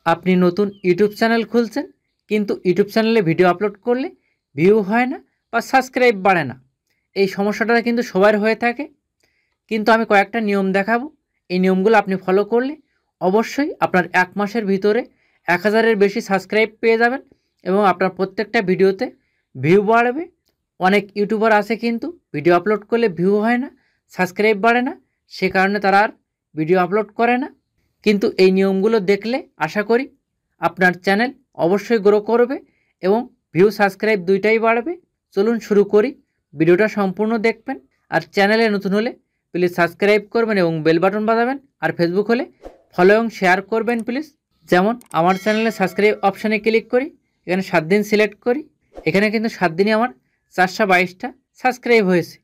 আপনি নতুন YouTube channel খুলছেন, কিন্তু ইউটিউব চ্যানেলে ভিডিও আপলোড করলে ভিউ হয় না বা সাবস্ক্রাইব বাড়ে না। এই সমস্যাটা কিন্তু সবার হয়ে থাকে। কিন্তু আমি কয়েকটা নিয়ম দেখাবো। এই নিয়মগুলো আপনি ফলো করলে অবশ্যই আপনার ১ মাসের ভিতরে ১,০০০-এর বেশি সাবস্ক্রাইব পেয়ে যাবেন এবং আপনার প্রত্যেকটা ভিডিওতে ভিউ বাড়বে। অনেক ইউটিউবার আছে কিন্তু ভিডিও আপলোড করলে ভিউ হয় না, সাবস্ক্রাইব বাড়ে না, সে কারণে তারা আর ভিডিও আপলোড করে না। কিন্তু এই নিয়মগুলো দেখলে আশা করি আপনার চ্যানেল অবশ্যই গ্রো করবে এবং ভিউ সাবস্ক্রাইব দুইটাই বাড়বে। চলুন শুরু করি। ভিডিওটা সম্পূর্ণ দেখবেন। আর চ্যানেলে নতুন হলে প্লিজ সাবস্ক্রাইব করবেন এবং বেল বাটন বাজাবেন। আর ফেসবুক হলে ফলো এবং শেয়ার করবেন প্লিজ। যেমন আমার চ্যানেলে সাবস্ক্রাইব অপশানে ক্লিক করি, এখানে 7 দিন সিলেক্ট করি। এখানে কিন্তু 7 দিনে আমার 422টা সাবস্ক্রাইব হয়েছে।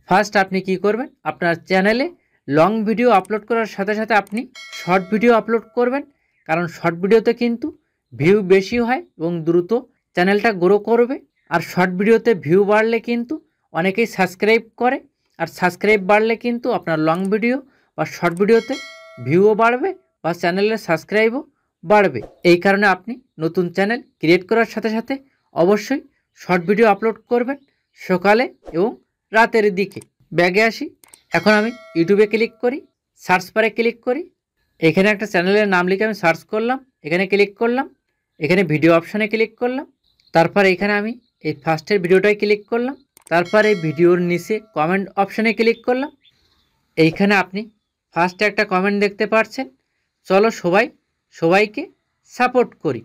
ফার্স্ট আপনি কি করবেন, আপনার চ্যানেলে লং ভিডিও আপলোড করার সাথে সাথে আপনি শর্ট ভিডিও আপলোড করবেন। কারণ শর্ট ভিডিওতে কিন্তু ভিউ বেশি হয় এবং দ্রুত চ্যানেলটা গ্রো করবে। আর শর্ট ভিডিওতে ভিউ বাড়লে কিন্তু অনেকেই সাবস্ক্রাইব করে, আর সাবস্ক্রাইব বাড়লে কিন্তু আপনার লং ভিডিও বা শর্ট ভিডিওতে ভিউও বাড়বে বা চ্যানেলের সাবস্ক্রাইবও বাড়বে। এই কারণে আপনি নতুন চ্যানেল ক্রিয়েট করার সাথে সাথে অবশ্যই শর্ট ভিডিও আপলোড করবেন সকালে এবং রাতের দিকে। ব্যাগে আসি। এখন আমি ইউটিউবে ক্লিক করি, সার্চ বারে ক্লিক করি। এখানে একটা চ্যানেলের নাম লিখে আমি সার্চ করলাম, এখানে ক্লিক করলাম, এখানে ভিডিও অপশানে ক্লিক করলাম। তারপর এখানে আমি এই ফার্স্টের ভিডিওটায় ক্লিক করলাম। তারপর এই ভিডিওর নিচে কমেন্ট অপশানে ক্লিক করলাম। এইখানে আপনি ফার্স্টে একটা কমেন্ট দেখতে পাচ্ছেন, চলো সবাইকে সাপোর্ট করি।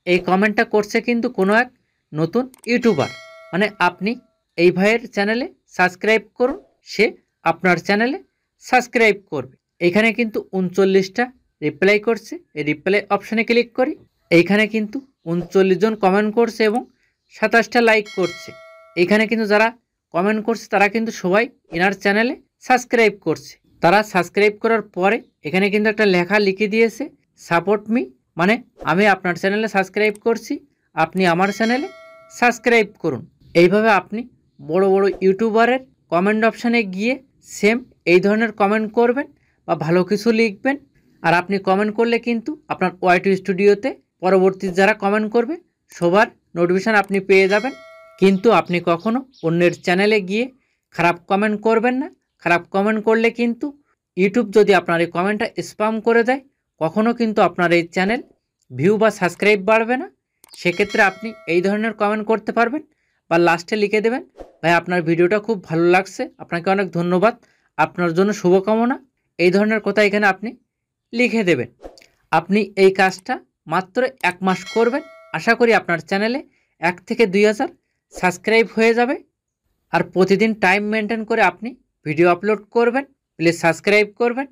এই কমেন্টটা করছে কিন্তু কোনো এক নতুন ইউটিউবার। মানে আপনি এই ভাইয়ের চ্যানেলে সাবস্ক্রাইব করুন, সে আপনার চ্যানেলে সাবস্ক্রাইব করবে। এখানে কিন্তু 39টা রিপ্লাই করছে। এই রিপ্লাই অপশানে ক্লিক করি। এইখানে কিন্তু 39 জন কমেন্ট করছে এবং 27টা লাইক করছে। এখানে কিন্তু যারা কমেন্ট করছে তারা কিন্তু সবাই এনার চ্যানেলে সাবস্ক্রাইব করছে। তারা সাবস্ক্রাইব করার পরে এখানে কিন্তু একটা লেখা লিখে দিয়েছে, সাপোর্ট মি, মানে আমি আপনার চ্যানেলে সাবস্ক্রাইব করছি, আপনি আমার চ্যানেলে সাবস্ক্রাইব করুন। এইভাবে আপনি বড় বড় ইউটিউবারের কমেন্ট অপশানে গিয়ে সেম এই ধরনের কমেন্ট করবেন বা ভালো কিছু লিখবেন। আর আপনি কমেন্ট করলে কিন্তু আপনার ওয়াইটি স্টুডিওতে পরবর্তী যারা কমেন্ট করবে সবার নোটিফিকেশান আপনি পেয়ে যাবেন। কিন্তু আপনি কখনো অন্যের চ্যানেলে গিয়ে খারাপ কমেন্ট করবেন না। খারাপ কমেন্ট করলে কিন্তু ইউটিউব যদি আপনার এই কমেন্টটা স্প্যাম করে দেয়, কখনো কিন্তু আপনার এই চ্যানেল ভিউ বা সাবস্ক্রাইব বাড়বে না। সেক্ষেত্রে আপনি এই ধরনের কমেন্ট করতে পারবেন বা লাস্টে লিখে দেবেন, ভাই আপনার ভিডিওটা খুব ভালো লাগছে, আপনাকে অনেক ধন্যবাদ, আপনার জন্য শুভকামনা। এই ধরনের কথা এখানে আপনি লিখে দেবেন। আপনি এই কাজটা মাত্র 1 মাস করবেন, আশা করি আপনার চ্যানেলে 1 থেকে 2,000 সাবস্ক্রাইব হয়ে যাবে। আর প্রতিদিন টাইম মেনটেন করে আপনি ভিডিও আপলোড করবেন। প্লিজ সাবস্ক্রাইব করবেন।